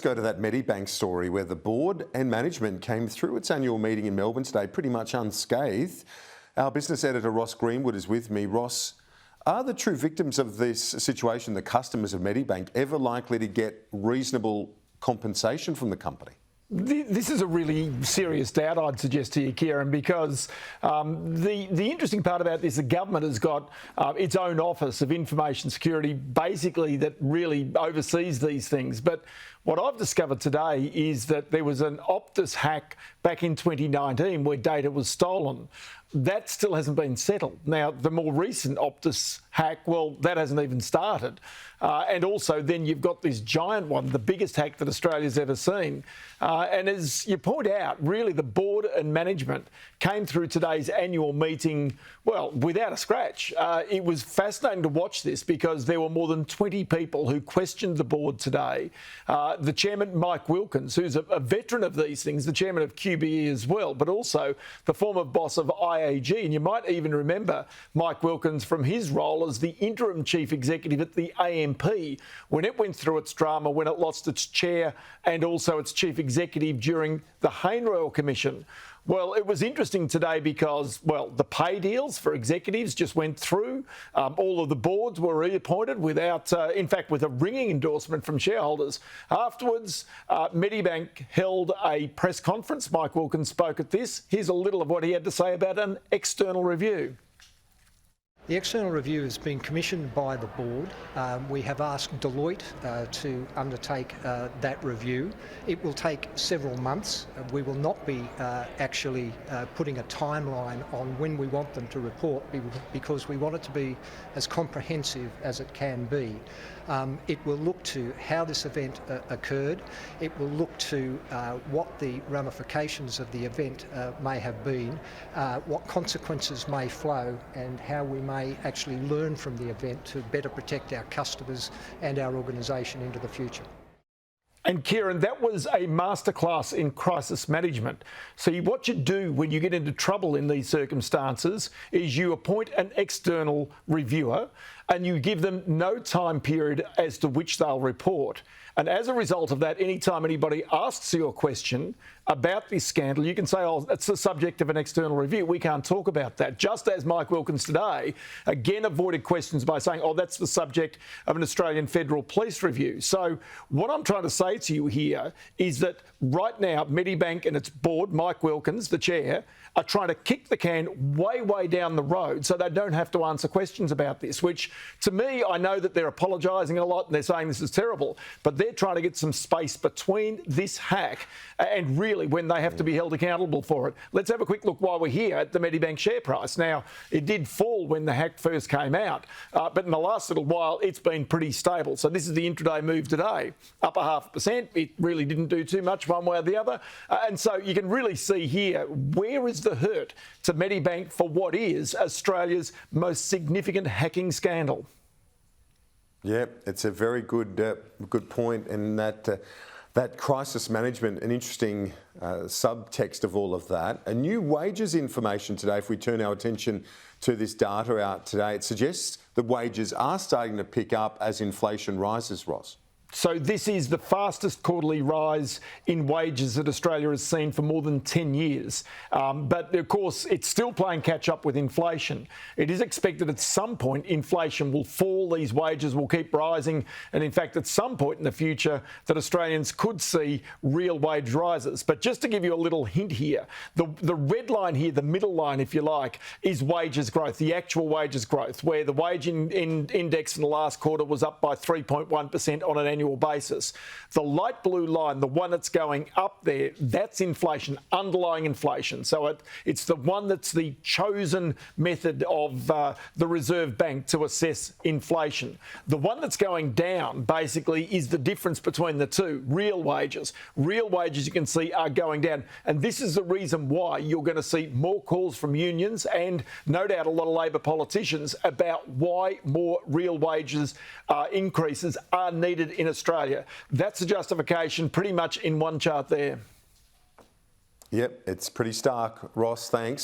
Go to that Medibank story where the board and management came through its annual meeting in Melbourne today pretty much unscathed. Our business editor Ross Greenwood is with me. Ross, are the true victims of this situation, the customers of Medibank, ever likely to get reasonable compensation from the company? This is a really serious doubt, I'd suggest to you, Kieran, because the interesting part about this, the government has got its own Office of Information Security, basically, that really oversees these things. But what I've discovered today is that there was an Optus hack back in 2019 where data was stolen. That still hasn't been settled. Now, the more recent Optus hack, well, that hasn't even started. And also then you've got this giant one, the biggest hack that Australia's ever seen. And as you point out, really the board and management came through today's annual meeting, well, without a scratch. It was fascinating to watch this because there were more than 20 people who questioned the board today. The chairman, Mike Wilkins, who's a veteran of these things, the chairman of QBE as well, but also the former boss of IAG. And you might even remember Mike Wilkins from his role as the interim chief executive at the AMP when it went through its drama, when it lost its chair and also its chief executive during the Hayne Royal Commission. Well, it was interesting today because, well, the pay deals for executives just went through. All of the boards were reappointed without, in fact, with a ringing endorsement from shareholders. Afterwards, Medibank held a press conference. Mike Wilkins spoke at this. Here's a little of what he had to say about an external review. The external review has been commissioned by the board. We have asked Deloitte to undertake that review. It will take several months. We will not be actually putting a timeline on when we want them to report because we want it to be as comprehensive as it can be. It will look to how this event occurred. It will look to what the ramifications of the event may have been, what consequences may flow, and how we may actually learn from the event to better protect our customers and our organisation into the future. And Kieran, that was a masterclass in crisis management. So what you do when you get into trouble in these circumstances is you appoint an external reviewer and you give them no time period as to which they'll report. And as a result of that, anytime anybody asks you a question about this scandal, you can say, oh, it's the subject of an external review. We can't talk about that. Just as Mike Wilkins today again avoided questions by saying, oh, that's the subject of an Australian Federal Police review. So what I'm trying to say to you here is that right now, Medibank and its board, Mike Wilkins, the chair, are trying to kick the can way, way down the road so they don't have to answer questions about this, which to me, I know that they're apologising a lot and they're saying this is terrible, but they're trying to get some space between this hack and really when they have to be held accountable for it. Let's have a quick look while we're here at the Medibank share price. Now, it did fall when the hack first came out, but in the last little while, it's been pretty stable. So this is the intraday move today, up 0.5%. It really didn't do too much one way or the other. And so you can really see here, where is the hurt to Medibank for what is Australia's most significant hacking scandal? Yeah, it's a very good point, and that crisis management, an interesting subtext of all of that. A new wages information today, if we turn our attention to this data out today, it suggests that wages are starting to pick up as inflation rises, Ross. So this is the fastest quarterly rise in wages that Australia has seen for more than 10 years. But of course, it's still playing catch up with inflation. It is expected at some point inflation will fall, these wages will keep rising. And in fact, at some point in the future that Australians could see real wage rises. But just to give you a little hint here, the red line here, the middle line, if you like, is wages growth, the actual wages growth, where the wage index in the last quarter was up by 3.1% on an annual basis. The light blue line, the one that's going up there, that's inflation, underlying inflation. So it's the one that's the chosen method of the Reserve Bank to assess inflation. The one that's going down basically is the difference between the two, real wages. Real wages, you can see, are going down. And this is the reason why you're going to see more calls from unions and no doubt a lot of Labor politicians about why more real wages increases are needed in Australia. That's the justification pretty much in one chart there. Yep, it's pretty stark. Ross, thanks.